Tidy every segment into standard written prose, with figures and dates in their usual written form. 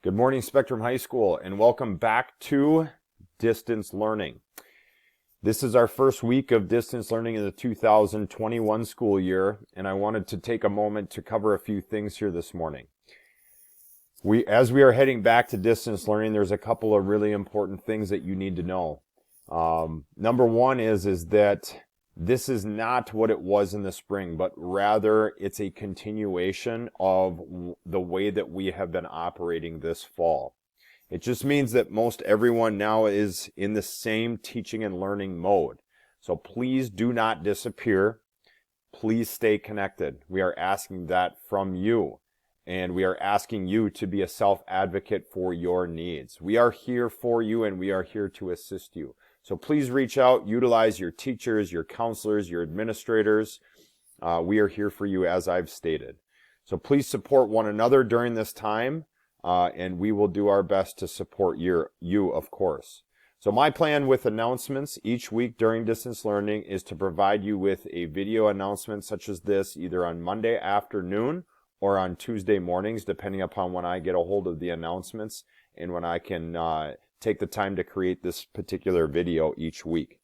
Good morning, Spectrum High School, and welcome back to Distance Learning. This is our first week of distance learning in the 2021 school year, and I wanted to take a moment to cover a few things here this morning. As we are heading back to distance learning, there's a couple of really important things that you need to know. Number one is that this is not what it was in the spring, but rather it's a continuation of the way that we have been operating this fall. It just means that most everyone now is in the same teaching and learning mode. So please do not disappear. Please stay connected. We are asking that from you, and we are asking you to be a self-advocate for your needs. We are here for you, and we are here to assist you. So please reach out, utilize your teachers, your counselors, your administrators. We are here for you, as I've stated. So please support one another during this time, and we will do our best to support you, of course. So my plan with announcements each week during distance learning is to provide you with a video announcement such as this, either on Monday afternoon or on Tuesday mornings, depending upon when I get a hold of the announcements and when I can take the time to create this particular video each week.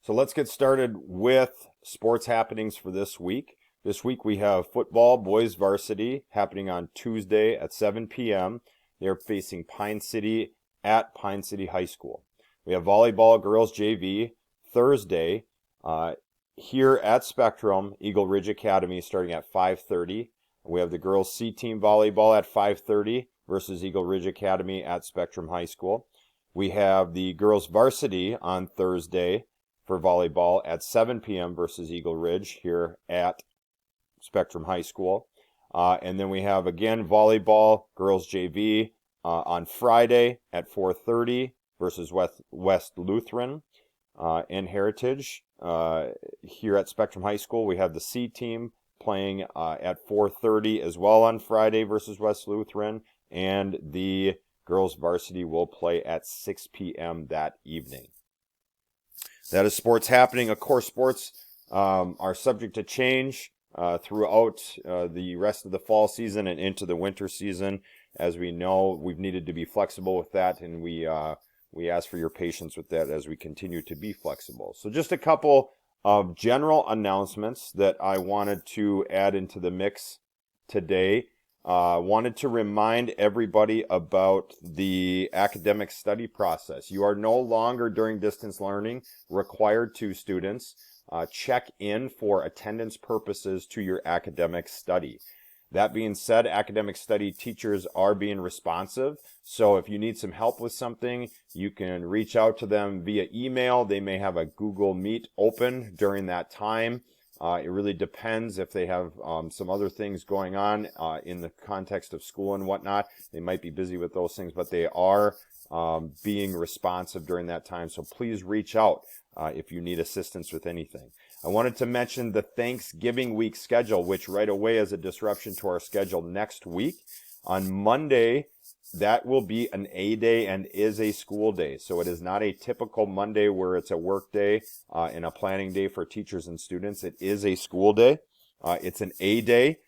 So let's get started with sports happenings for this week. This week we have football, boys varsity, happening on Tuesday at 7 p.m. They're facing Pine City at Pine City High School. We have volleyball, girls JV, Thursday here at Spectrum, Eagle Ridge Academy, starting at 5:30. We have the girls C team volleyball at 5:30. versus Eagle Ridge Academy at Spectrum High School. We have the girls varsity on Thursday for volleyball at 7 p.m. versus Eagle Ridge here at Spectrum High School. And then we have, again, volleyball, girls JV on Friday at 4:30 versus West Lutheran and Heritage. Here at Spectrum High School, we have the C team playing at 4:30 as well on Friday versus West Lutheran. And the girls varsity will play at 6 p.m. that evening. That is sports happening. Of course, sports are subject to change throughout the rest of the fall season and into the winter season. As we know, we've needed to be flexible with that, and we ask for your patience with that as we continue to be flexible. So just a couple of general announcements that I wanted to add into the mix today. Wanted to remind everybody about the academic study process. You are no longer, during distance learning, required to, students, check in for attendance purposes to your academic study. That being said, academic study teachers are being responsive. So if you need some help with something, you can reach out to them via email. They may have a Google Meet open during that time. It really depends if they have some other things going on in the context of school and whatnot. They might be busy with those things, but they are being responsive during that time. So please reach out if you need assistance with anything. I wanted to mention the Thanksgiving week schedule, which right away is a disruption to our schedule next week. On Monday, that will be an A day and is a school day. So it is not a typical Monday where it's a work day and a planning day for teachers and students. It is a school day. It's an A day.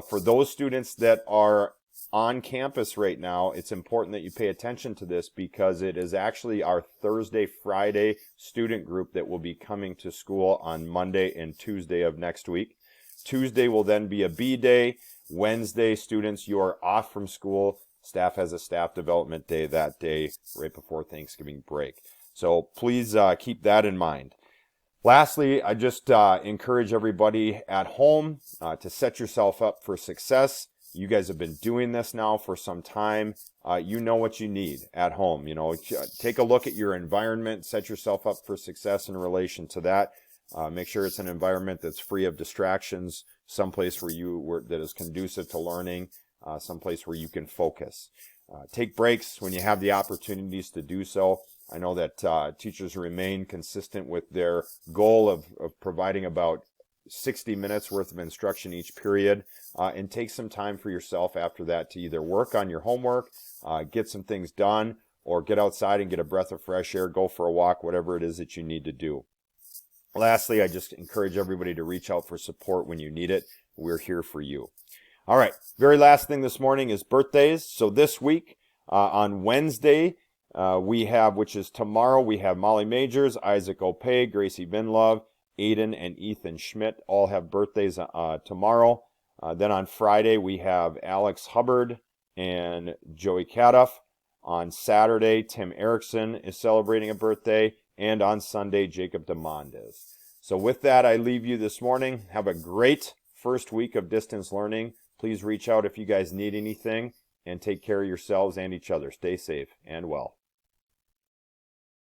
For those students that are on campus right now, it's important that you pay attention to this because it is actually our Thursday, Friday student group that will be coming to school on Monday and Tuesday of next week. Tuesday will then be a B day. Wednesday, students, you are off from school. Staff has a staff development day that day right before Thanksgiving break. So please keep that in mind. Lastly, I just encourage everybody at home to set yourself up for success. You guys have been doing this now for some time. You know what you need at home. You know, take a look at your environment, set yourself up for success in relation to that. Make sure it's an environment that's free of distractions, someplace that is conducive to learning. Someplace where you can focus. Take breaks when you have the opportunities to do so. I know that teachers remain consistent with their goal of providing about 60 minutes worth of instruction each period, and take some time for yourself after that to either work on your homework, get some things done, or get outside and get a breath of fresh air, go for a walk, whatever it is that you need to do. Lastly, I just encourage everybody to reach out for support when you need it. We're here for you. All right. Very last thing this morning is birthdays. So this week, on Wednesday, we have, which is tomorrow, we have Molly Majors, Isaac Opay, Gracie Vinlove, Aiden and Ethan Schmidt all have birthdays tomorrow. Then on Friday, we have Alex Hubbard and Joey Caduff. On Saturday, Tim Erickson is celebrating a birthday. And on Sunday, Jacob DeMond is. So with that, I leave you this morning. Have a great first week of distance learning. Please reach out if you guys need anything, and take care of yourselves and each other. Stay safe and well.